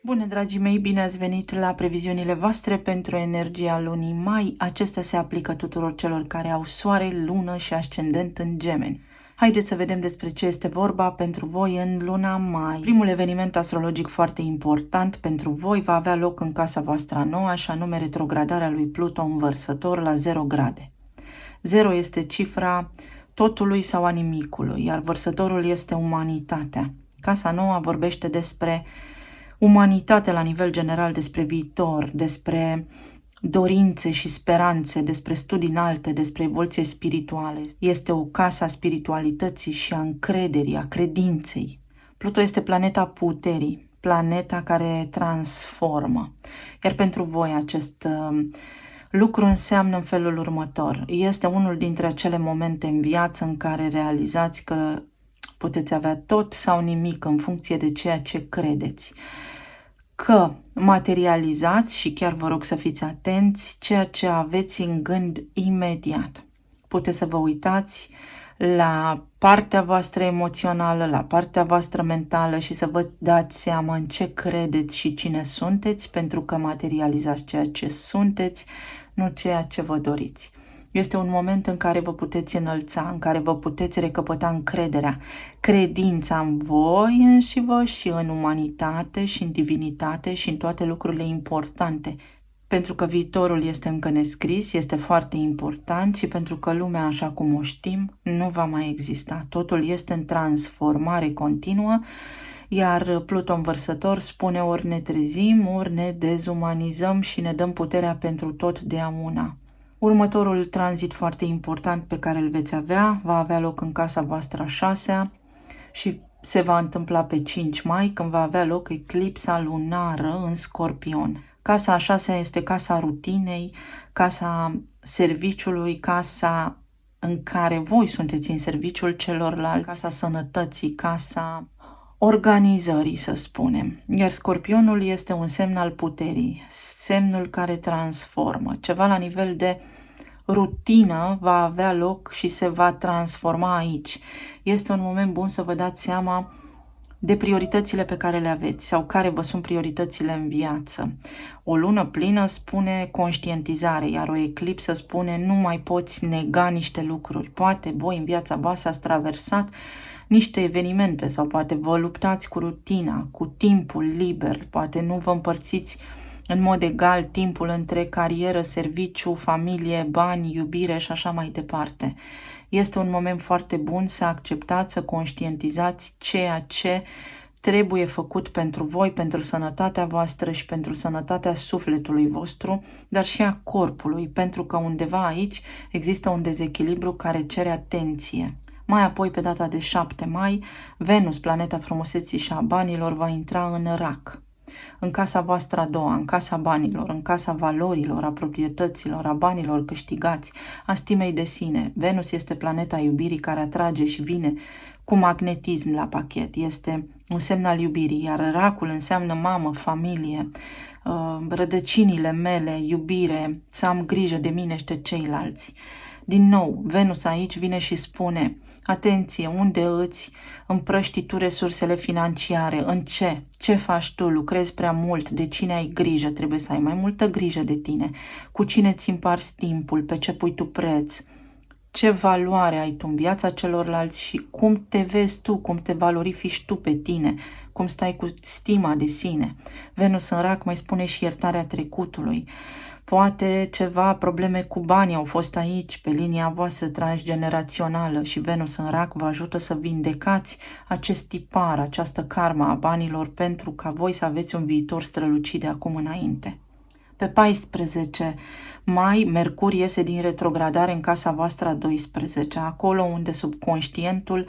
Bună, dragii mei, bine ați venit la previziunile voastre pentru energia lunii mai. Acestea se aplică tuturor celor care au soare, lună și ascendent în Gemeni. Haideți să vedem despre ce este vorba pentru voi în luna mai. Primul eveniment astrologic foarte important pentru voi va avea loc în casa voastră nouă, și anume retrogradarea lui Pluto în Vărsător la 0 grade. 0 este cifra totului sau a nimicului, iar Vărsătorul este umanitatea. Casa nouă vorbește despre umanitate la nivel general, despre viitor, despre dorințe și speranțe, despre studii înalte, despre evoluție spirituale. Este o casă a spiritualității și a încrederii, a credinței. Pluto este planeta puterii, planeta care transformă. Iar pentru voi acest lucru înseamnă în felul următor. Este unul dintre acele momente în viață în care realizați că puteți avea tot sau nimic în funcție de ceea ce credeți. Că materializați, și chiar vă rog să fiți atenți, ceea ce aveți în gând imediat. Puteți să vă uitați la partea voastră emoțională, la partea voastră mentală și să vă dați seama în ce credeți și cine sunteți, pentru că materializați ceea ce sunteți, nu ceea ce vă doriți. Este un moment în care vă puteți înălța, în care vă puteți recăpăta încrederea, credința în voi înșivă și în umanitate și în divinitate și în toate lucrurile importante. Pentru că viitorul este încă nescris, este foarte important și pentru că lumea, așa cum o știm, nu va mai exista. Totul este în transformare continuă, iar Pluto în Vărsător spune ori ne trezim, ori ne dezumanizăm și ne dăm puterea pentru totdeauna. Următorul tranzit foarte important pe care îl veți avea va avea loc în casa voastră a 6-a și se va întâmpla pe 5 mai, când va avea loc eclipsa lunară în Scorpion. Casa a 6-a este casa rutinei, casa serviciului, casa în care voi sunteți în serviciul celorlalți, casa sănătății, casa organizării, să spunem. Iar Scorpionul este un semn al puterii, semnul care transformă. Ceva la nivel de rutină va avea loc și se va transforma aici. Este un moment bun să vă dați seama de prioritățile pe care le aveți sau care vă sunt prioritățile în viață. O lună plină spune conștientizare, iar o eclipsă spune nu mai poți nega niște lucruri. Poate voi în viața voastră ați traversat niște evenimente sau poate vă luptați cu rutina, cu timpul liber, poate nu vă împărțiți în mod egal timpul între carieră, serviciu, familie, bani, iubire și așa mai departe. Este un moment foarte bun să acceptați, să conștientizați ceea ce trebuie făcut pentru voi, pentru sănătatea voastră și pentru sănătatea sufletului vostru, dar și a corpului, pentru că undeva aici există un dezechilibru care cere atenție. Mai apoi, pe data de 7 mai, Venus, planeta frumuseții și a banilor, va intra în Rac. În casa voastră a doua, în casa banilor, în casa valorilor, a proprietăților, a banilor câștigați, a stimei de sine. Venus este planeta iubirii care atrage și vine cu magnetism la pachet. Este un semn al iubirii, iar Racul înseamnă mamă, familie, rădăcinile mele, iubire, să am grijă de mine și de ceilalți. Din nou, Venus aici vine și spune: atenție, unde îți împrăști tu resursele financiare, în ce? Ce faci tu? Lucrezi prea mult? De cine ai grijă? Trebuie să ai mai multă grijă de tine. Cu cine ți împarți timpul? Pe ce pui tu preț? Ce valoare ai tu în viața celorlalți și cum te vezi tu, cum te valorifici tu pe tine, cum stai cu stima de sine. Venus în Rac mai spune și iertarea trecutului. Poate ceva probleme cu banii au fost aici, pe linia voastră transgenerațională, și Venus în Rac vă ajută să vindecați acest tipar, această karma a banilor, pentru ca voi să aveți un viitor strălucit de acum înainte. Pe 14 mai, Mercur iese din retrogradare în casa voastră a 12, acolo unde subconștientul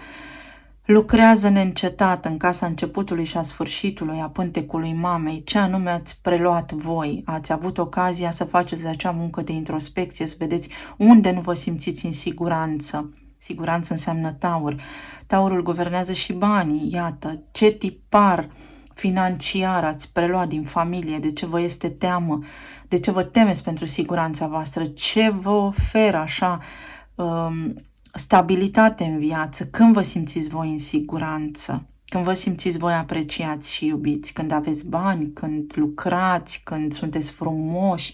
lucrează neîncetat în casa începutului și a sfârșitului, a pântecului mamei. Ce anume ați preluat voi? Ați avut ocazia să faceți acea muncă de introspecție, să vedeți unde nu vă simțiți în siguranță. Siguranță înseamnă Taur. Taurul guvernează și banii. Iată, ce tipar financiar ați preluat din familie, de ce vă este teamă, de ce vă temeți pentru siguranța voastră, ce vă oferă așa stabilitate în viață, când vă simțiți voi în siguranță. Când vă simțiți voi apreciați și iubiți, când aveți bani, când lucrați, când sunteți frumoși,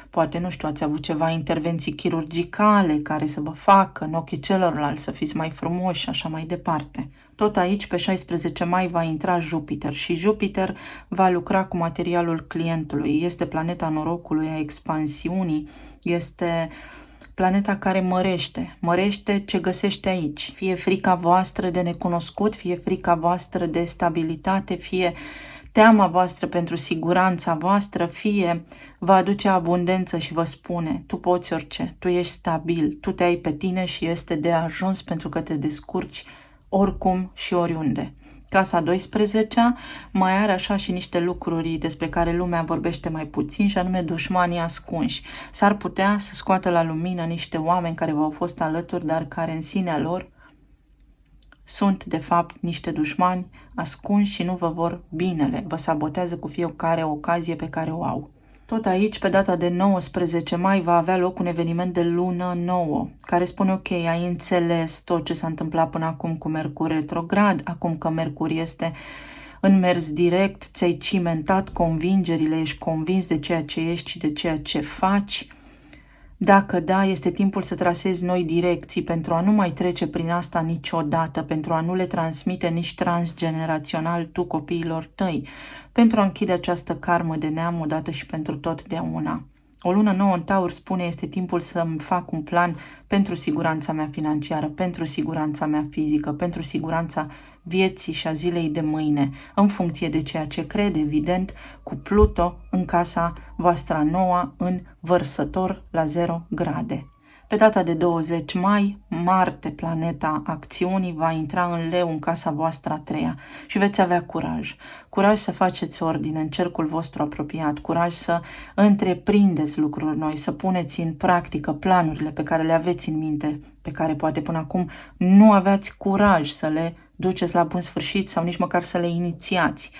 poate, nu știu, ați avut ceva intervenții chirurgicale care să vă facă în ochii celorlalți să fiți mai frumoși și așa mai departe. Tot aici, pe 16 mai, va intra Jupiter și Jupiter va lucra cu materialul clientului. Este planeta norocului, a expansiunii, este planeta care mărește ce găsește aici. Fie frica voastră de necunoscut, fie frica voastră de stabilitate, fie teama voastră pentru siguranța voastră, fie vă aduce abundență și vă spune: tu poți orice, tu ești stabil, tu te ai pe tine și este de ajuns pentru că te descurci oricum și oriunde. Casa 12 mai are așa și niște lucruri despre care lumea vorbește mai puțin, și anume dușmanii ascunși. S-ar putea să scoată la lumină niște oameni care v-au fost alături, dar care în sinea lor sunt de fapt niște dușmani ascunși și nu vă vor binele. Vă sabotează cu fiecare ocazie pe care o au. Tot aici, pe data de 19 mai, va avea loc un eveniment de lună nouă, care spune: ok, ai înțeles tot ce s-a întâmplat până acum cu Mercur retrograd, acum că Mercur este în mers direct, ți-ai cimentat convingerile, ești convins de ceea ce ești și de ceea ce faci. Dacă da, este timpul să trasezi noi direcții pentru a nu mai trece prin asta niciodată, pentru a nu le transmite nici transgenerațional tu copiilor tăi, pentru a închide această karmă de neam odată și pentru totdeauna. O lună nouă în Taur spune: este timpul să-mi fac un plan pentru siguranța mea financiară, pentru siguranța mea fizică, pentru siguranța vieții și a zilei de mâine, în funcție de ceea ce cred, evident, cu Pluto în casa voastră nouă, în Vărsător la 0 grade. Pe data de 20 mai, Marte, planeta acțiunii, va intra în Leu, în casa voastră a treia, și veți avea curaj. Curaj să faceți ordine în cercul vostru apropiat, curaj să întreprindeți lucruri noi, să puneți în practică planurile pe care le aveți în minte, pe care poate până acum nu aveați curaj să le duceți la bun sfârșit sau nici măcar să le inițiați.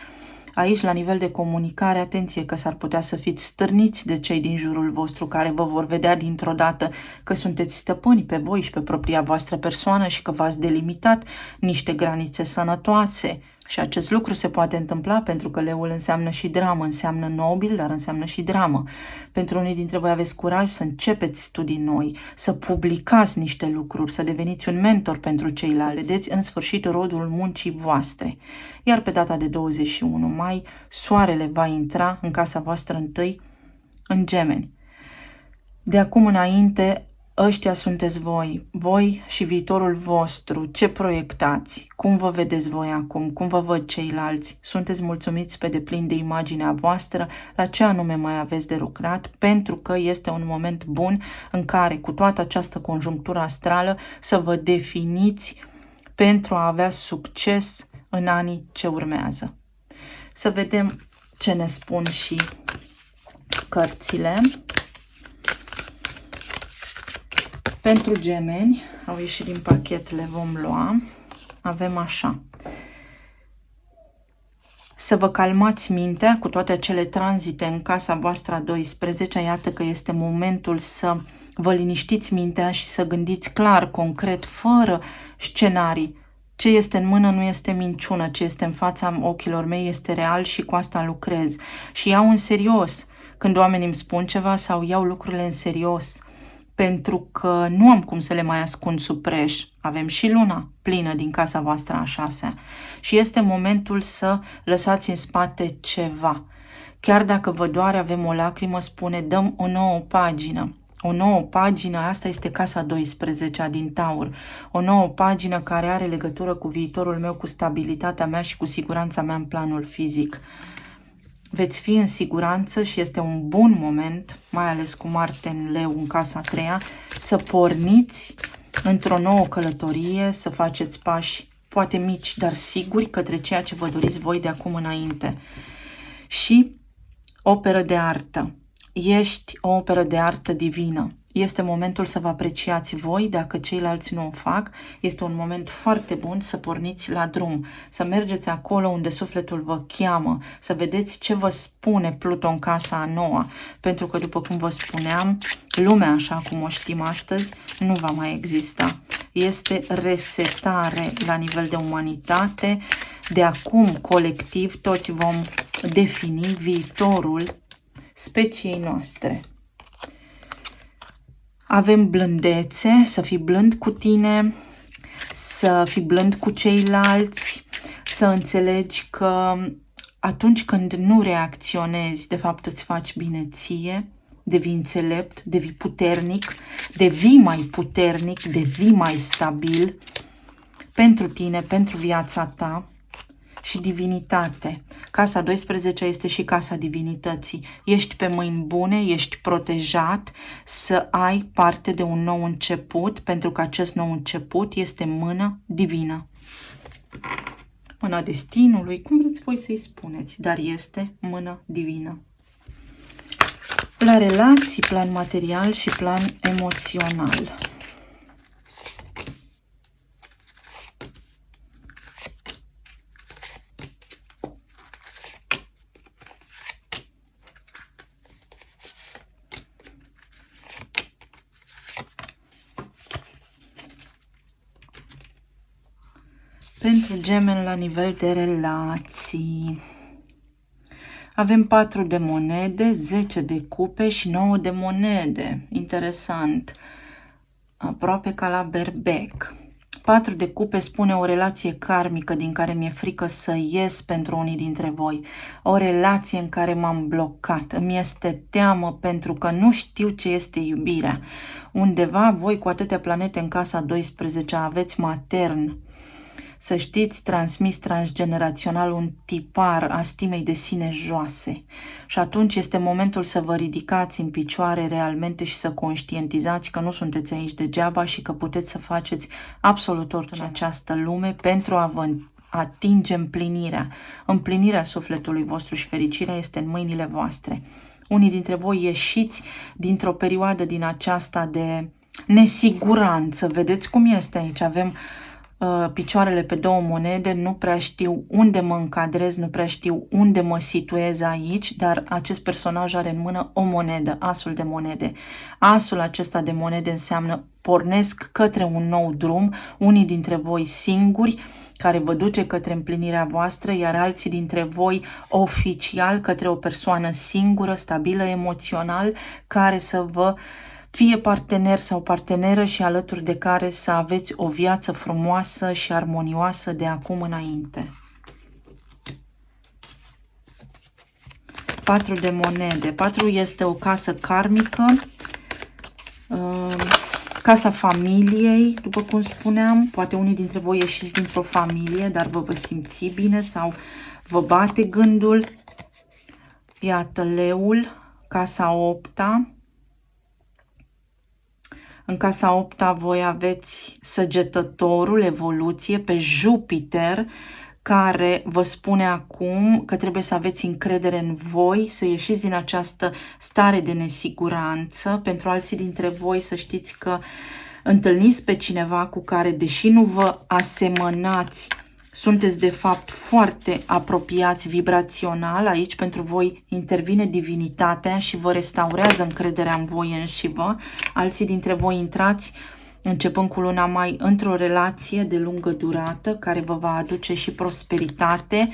Aici, la nivel de comunicare, atenție că s-ar putea să fiți stârniți de cei din jurul vostru, care vă vor vedea dintr-o dată că sunteți stăpâni pe voi și pe propria voastră persoană și că v-ați delimitat niște granițe sănătoase. Și acest lucru se poate întâmpla pentru că Leul înseamnă și dramă, înseamnă nobil, dar înseamnă și dramă. Pentru unii dintre voi aveți curaj să începeți studii noi, să publicați niște lucruri, să deveniți un mentor pentru ceilalți, să vedeți în sfârșit rodul muncii voastre. Iar pe data de 21 mai, Soarele va intra în casa voastră întâi, în Gemeni. De acum înainte, ăștia sunteți voi și viitorul vostru. Ce proiectați? Cum vă vedeți voi acum? Cum vă văd ceilalți? Sunteți mulțumiți pe deplin de imaginea voastră? La ce anume mai aveți de lucrat? Pentru că este un moment bun în care, cu toată această conjunctură astrală, să vă definiți pentru a avea succes în anii ce urmează. Să vedem ce ne spun și cărțile. Pentru Gemeni, au ieșit din pachet, le vom lua. Avem așa: să vă calmați mintea cu toate acele tranzite în casa voastră a 12. Iată că este momentul să vă liniștiți mintea și să gândiți clar, concret, fără scenarii. Ce este în mână nu este minciună, ce este în fața ochilor mei este real și cu asta lucrez. Și iau în serios când oamenii îmi spun ceva sau iau lucrurile în serios, pentru că nu am cum să le mai ascund sub preș. Avem și luna plină din casa voastră a 6-a și este momentul să lăsați în spate ceva. Chiar dacă vă doare, avem o lacrimă, spune: dăm o nouă pagină. O nouă pagină, asta este casa 12-a din Taur. O nouă pagină care are legătură cu viitorul meu, cu stabilitatea mea și cu siguranța mea în planul fizic. Veți fi în siguranță și este un bun moment, mai ales cu Marte în Leu în casa a treia, să porniți într-o nouă călătorie, să faceți pași poate mici, dar siguri către ceea ce vă doriți voi de acum înainte. Și operă de artă. Ești o operă de artă divină. Este momentul să vă apreciați voi, dacă ceilalți nu o fac. Este un moment foarte bun să porniți la drum, să mergeți acolo unde sufletul vă cheamă, să vedeți ce vă spune Pluto în casa a noua. Pentru că, după cum vă spuneam, lumea așa cum o știm astăzi nu va mai exista. Este resetare la nivel de umanitate, De acum, colectiv, toți vom defini viitorul speciei noastre. Avem blândețe, să fii blând cu tine, să fii blând cu ceilalți, să înțelegi că atunci când nu reacționezi, de fapt îți faci bine ție, devii înțelept, devii puternic, devii mai puternic, devii mai stabil pentru tine, pentru viața ta și divinitate. Casa 12 este și casa divinității. Ești pe mâini bune, ești protejat să ai parte de un nou început, pentru că acest nou început este mână divină. Mâna destinului, cum vreți voi să-i spuneți, dar este mână divină. La relații, plan material și plan emoțional. Pentru gemeni la nivel de relații. Avem 4 de monede, 10 de cupe și 9 de monede. Interesant. Aproape ca la berbec. 4 de cupe spune o relație karmică din care mi-e frică să ies pentru unii dintre voi. O relație în care m-am blocat. Îmi este teamă pentru că nu știu ce este iubirea. Undeva voi cu atâtea planete în casa 12 aveți matern. Să știți, transmis transgenerațional un tipar a stimei de sine joase. Și atunci este momentul să vă ridicați în picioare realmente și să conștientizați că nu sunteți aici degeaba și că puteți să faceți absolut orice în această lume pentru a vă atinge împlinirea. Împlinirea sufletului vostru și fericirea este în mâinile voastre. Unii dintre voi ieșiți dintr-o perioadă din aceasta de nesiguranță. Vedeți cum este aici? Avem picioarele pe 2 monede, nu prea știu unde mă încadrez, nu prea știu unde mă situez aici, dar acest personaj are în mână o monedă, asul de monede. Asul acesta de monede înseamnă pornesc către un nou drum, unii dintre voi singuri, care vă duce către împlinirea voastră, iar alții dintre voi oficial către o persoană singură, stabilă emoțional, care să vă fie partener sau parteneră și alături de care să aveți o viață frumoasă și armonioasă de acum înainte. 4 de monede. 4 este o casă karmică, casa familiei, după cum spuneam. Poate unii dintre voi ieșiți dintr-o familie, dar vă simți bine sau vă bate gândul. Iată leul, casa 8-a. În casa 8-a voi aveți săgetătorul, evoluție, pe Jupiter, care vă spune acum că trebuie să aveți încredere în voi, să ieșiți din această stare de nesiguranță. Pentru alții dintre voi să știți că întâlniți pe cineva cu care, deși nu vă asemănați, sunteți de fapt foarte apropiați vibrațional. Aici pentru voi intervine divinitatea și vă restaurează încrederea în voi înșivă. Alții dintre voi intrați, începând cu luna mai, într-o relație de lungă durată care vă va aduce și prosperitate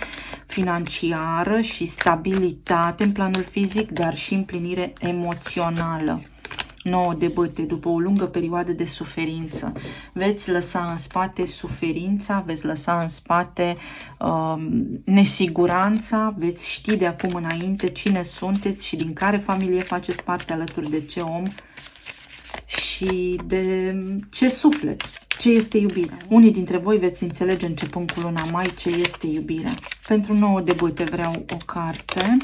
financiară și stabilitate în planul fizic, dar și împlinire emoțională. 9 de bâte, după o lungă perioadă de suferință. Veți lăsa în spate suferința, veți lăsa în spate nesiguranța, veți ști de acum înainte cine sunteți și din care familie faceți parte, alături de ce om și de ce suflet, ce este iubirea. Unii dintre voi veți înțelege începând cu luna mai ce este iubirea. Pentru 9 de bâte vreau o carte.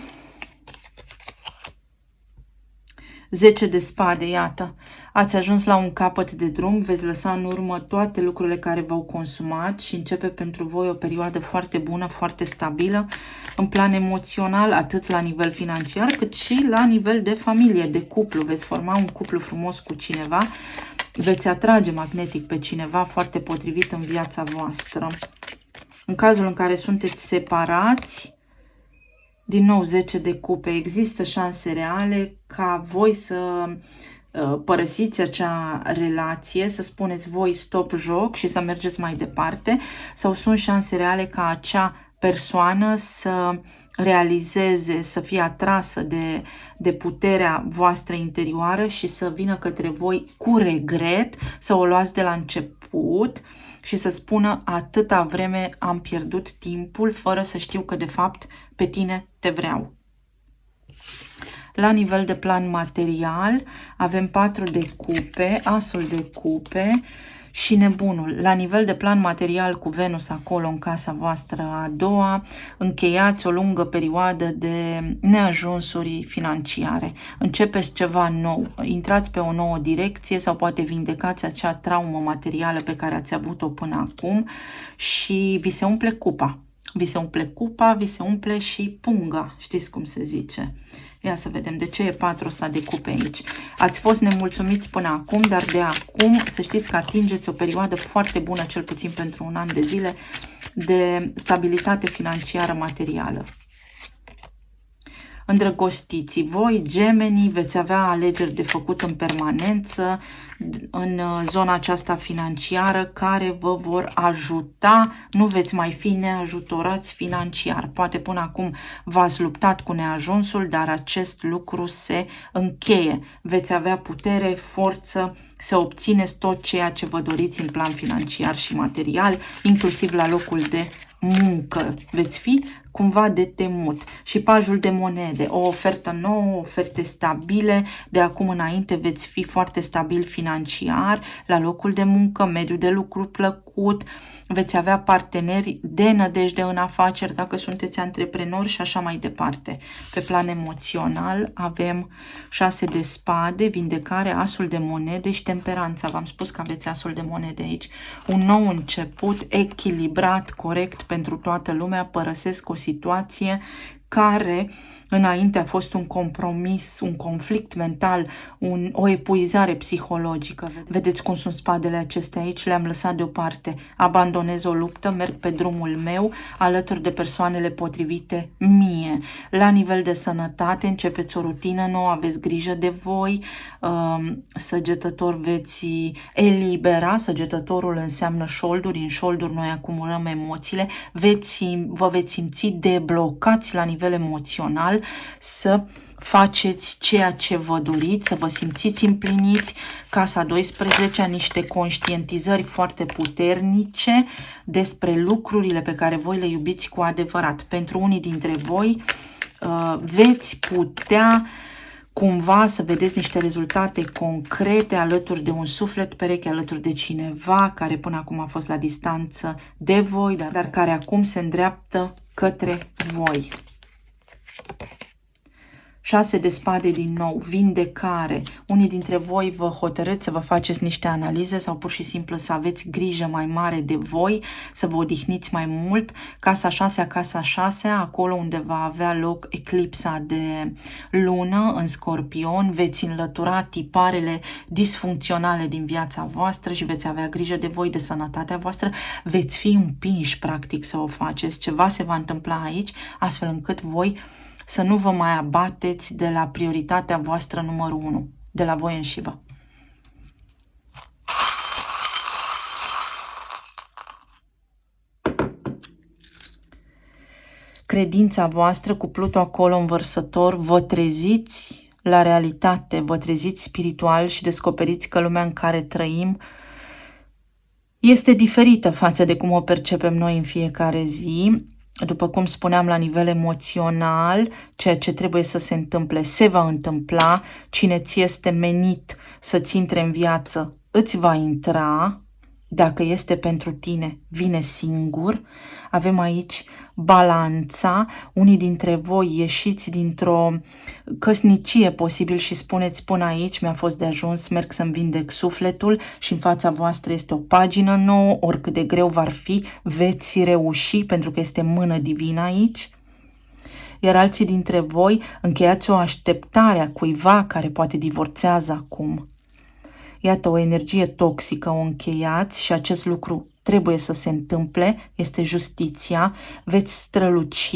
10 de spade, iată, ați ajuns la un capăt de drum, veți lăsa în urmă toate lucrurile care v-au consumat și începe pentru voi o perioadă foarte bună, foarte stabilă, în plan emoțional, atât la nivel financiar, cât și la nivel de familie, de cuplu. Veți forma un cuplu frumos cu cineva, veți atrage magnetic pe cineva foarte potrivit în viața voastră. În cazul în care sunteți separați, din nou 10 de cupe, există șanse reale ca voi să părăsiți acea relație, să spuneți voi stop joc și să mergeți mai departe, sau sunt șanse reale ca acea persoană să realizeze, să fie atrasă de puterea voastră interioară și să vină către voi cu regret, să o luați de la început și să spună atâta vreme am pierdut timpul fără să știu că de fapt pe tine te vreau. La nivel de plan material avem 4 de cupe, asul de cupe și nebunul. La nivel de plan material cu Venus acolo în casa voastră a doua, încheiați o lungă perioadă de neajunsuri financiare. Începeți ceva nou, intrați pe o nouă direcție sau poate vindecați acea traumă materială pe care ați avut-o până acum și vi se umple cupa. Vi se umple cupa, vi se umple și punga, știți cum se zice. Ia să vedem de ce e 4 ăsta de cupe aici. Ați fost nemulțumiți până acum, dar de acum să știți că atingeți o perioadă foarte bună, cel puțin pentru un an de zile, de stabilitate financiară materială. Îndrăgostiții, voi, gemenii, veți avea alegeri de făcut în permanență în zona aceasta financiară care vă vor ajuta, nu veți mai fi neajutorați financiar. Poate până acum v-ați luptat cu neajunsul, dar acest lucru se încheie. Veți avea putere, forță să obțineți tot ceea ce vă doriți în plan financiar și material, inclusiv la locul de muncă. Veți fi cumva de temut. Și pajul de monede, o ofertă nouă, oferte stabile, de acum înainte veți fi foarte stabil financiar, la locul de muncă, mediul de lucru plăcut, veți avea parteneri de nădejde în afaceri dacă sunteți antreprenori și așa mai departe. Pe plan emoțional avem 6 de spade, vindecare, asul de monede și temperanța. V-am spus că aveți asul de monede aici. Un nou început, echilibrat, corect pentru toată lumea, părăsesc o situație care înainte a fost un compromis, un conflict mental, o epuizare psihologică. Vedeți cum sunt spadele acestea aici? Le-am lăsat deoparte. Abandonez o luptă, merg pe drumul meu, alături de persoanele potrivite mie. La nivel de sănătate, începeți o rutină nouă, aveți grijă de voi, săgetător veți elibera, săgetătorul înseamnă șolduri, în șolduri noi acumulăm emoțiile, vă veți simți deblocați la nivel emoțional, să faceți ceea ce vă doriți, să vă simțiți împliniți. Casa 12, niște conștientizări foarte puternice despre lucrurile pe care voi le iubiți cu adevărat. Pentru unii dintre voi veți putea cumva să vedeți niște rezultate concrete alături de un suflet pereche, alături de cineva care până acum a fost la distanță de voi, dar care acum se îndreaptă către voi. 6 de spade din nou, vindecare. Unii dintre voi vă hotărâți să vă faceți niște analize sau pur și simplu să aveți grijă mai mare de voi, să vă odihniți mai mult. Casa 6, casa 6, acolo unde va avea loc eclipsa de lună în Scorpion, veți înlătura tiparele disfuncționale din viața voastră și veți avea grijă de voi, de sănătatea voastră. Veți fi împinși practic să o faceți. Ceva se va întâmpla aici, astfel încât voi să nu vă mai abateți de la prioritatea voastră numărul 1, de la voi înșivă. Credința voastră cu Pluto acolo în Vărsător, vă treziți la realitate, vă treziți spiritual și descoperiți că lumea în care trăim este diferită față de cum o percepem noi în fiecare zi. După cum spuneam, la nivel emoțional, ceea ce trebuie să se întâmple se va întâmpla. Cine ți este menit să-ți intre în viață, îți va intra. Dacă este pentru tine, vine singur. Avem aici balanța. Unii dintre voi ieșiți dintr-o căsnicie posibil și spuneți până aici mi-a fost de ajuns, merg să-mi vindec sufletul și în fața voastră este o pagină nouă, oricât de greu va fi, veți reuși pentru că este mână divină aici. Iar alții dintre voi încheiați o așteptare a cuiva care poate divorțează acum. Iată, o energie toxică o încheiați și acest lucru trebuie să se întâmple, este justiția, veți străluci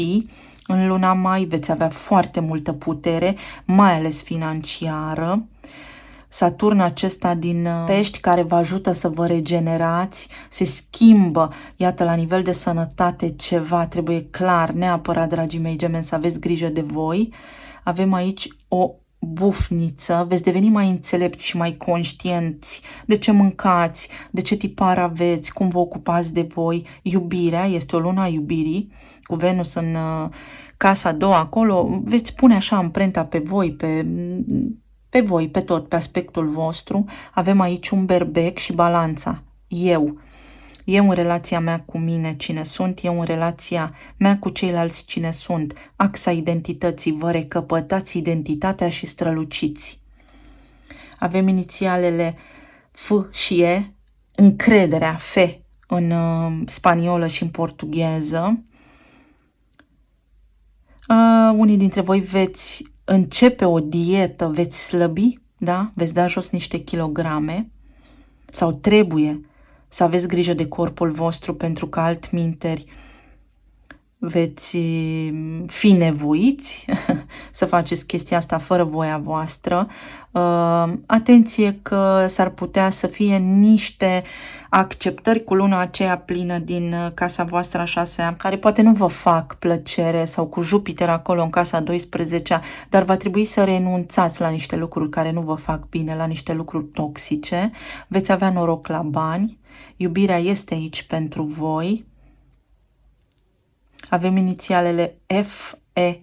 în luna mai, veți avea foarte multă putere, mai ales financiară. Saturn acesta din pești care vă ajută să vă regenerați, se schimbă, iată, la nivel de sănătate ceva, trebuie clar, neapărat, dragii mei gemeni, să aveți grijă de voi. Avem aici o bufniță, veți deveni mai înțelepți și mai conștienți de ce mâncați, de ce tipar aveți, cum vă ocupați de voi. Iubirea, este o lună a iubirii, cu Venus în casa a doua, acolo veți pune așa amprenta pe voi, pe voi, pe tot, pe aspectul vostru. Avem aici un berbec și balanța. Eu în relația mea cu mine cine sunt, eu în relația mea cu ceilalți cine sunt. Axa identității, vă recăpătați identitatea și străluciți. Avem inițialele F și E, încrederea, fe, în spaniolă și în portugheză. Unii dintre voi veți începe o dietă, veți slăbi, da? Veți da jos niște kilograme sau trebuie să aveți grijă de corpul vostru pentru că altminteri veți fi nevoiți să faceți chestia asta fără voia voastră. Atenție că s-ar putea să fie niște acceptări cu luna aceea plină din casa voastră a 6-a, care poate nu vă fac plăcere, sau cu Jupiter acolo în casa 12-a, dar va trebui să renunțați la niște lucruri care nu vă fac bine, la niște lucruri toxice. Veți avea noroc la bani, iubirea este aici pentru voi. Avem inițialele F, E,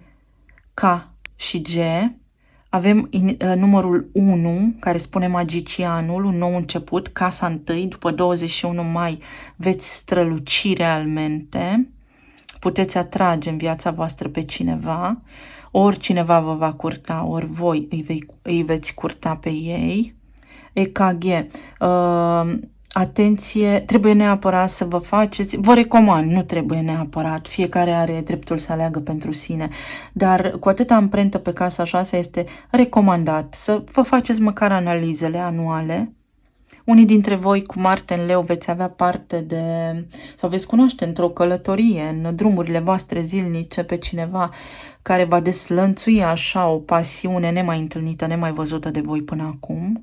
K și G. Avem numărul 1, care spune magicianul, un nou început, casa 1, după 21 mai veți străluci realmente. Puteți atrage în viața voastră pe cineva, ori cineva vă va curta, ori voi îi veți curta pe ei. EKG. Atenție, trebuie neapărat să vă faceți, vă recomand, nu trebuie neapărat, fiecare are dreptul să aleagă pentru sine, dar cu atâta amprentă pe casa 6 este recomandat să vă faceți măcar analizele anuale. Unii dintre voi cu Marte în Leu veți avea parte de, sau veți cunoaște într-o călătorie, în drumurile voastre zilnice, pe cineva care va deslănțui așa o pasiune nemai întâlnită, nemai văzută de voi până acum.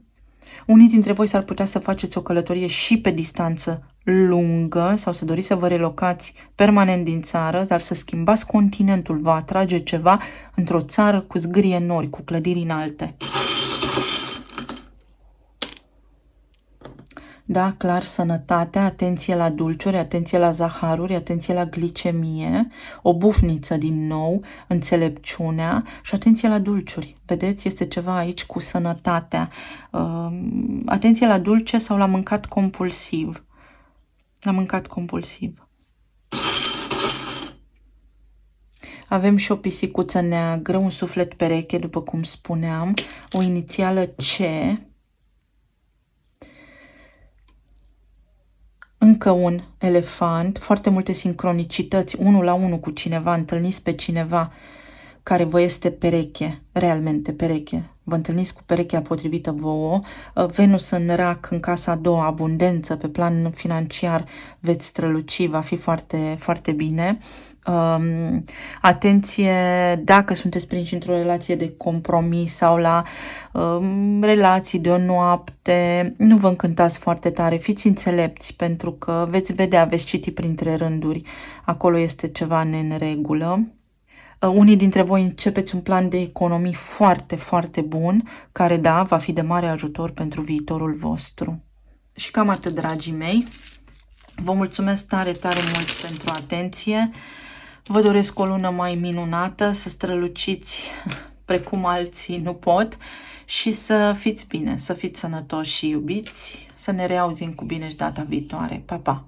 Unii dintre voi s-ar putea să faceți o călătorie și pe distanță lungă sau să doriți să vă relocați permanent din țară, dar să schimbați continentul, va atrage ceva într-o țară cu zgârie nori, cu clădiri înalte. Da, clar, sănătatea, atenție la dulciuri, atenție la zaharuri, atenție la glicemie, o bufniță din nou, înțelepciunea și atenție la dulciuri. Vedeți, este ceva aici cu sănătatea. Atenție la dulce sau la mâncat compulsiv. La mâncat compulsiv. Avem și o pisicuță neagră, un suflet pereche, după cum spuneam, o inițială C. Încă un elefant, foarte multe sincronicități, 1 la 1 cu cineva, întâlniți pe cineva care vă este pereche, realmente pereche. Vă întâlniți cu perechea potrivită vouă. Venus în rac, în casa a doua, abundență, pe plan financiar, veți străluci, va fi foarte, foarte bine. Atenție dacă sunteți prinși într-o relație de compromis sau la relații de o noapte, nu vă încântați foarte tare, fiți înțelepți pentru că veți vedea, veți citi printre rânduri, acolo este ceva în regulă. Unii dintre voi începeți un plan de economii foarte, foarte bun, care, da, va fi de mare ajutor pentru viitorul vostru. Și cam atât, dragii mei. Vă mulțumesc tare, tare mult pentru atenție. Vă doresc o lună mai minunată, să străluciți precum alții nu pot și să fiți bine, să fiți sănătoși și iubiți, să ne reauzim cu bine și data viitoare. Pa, pa!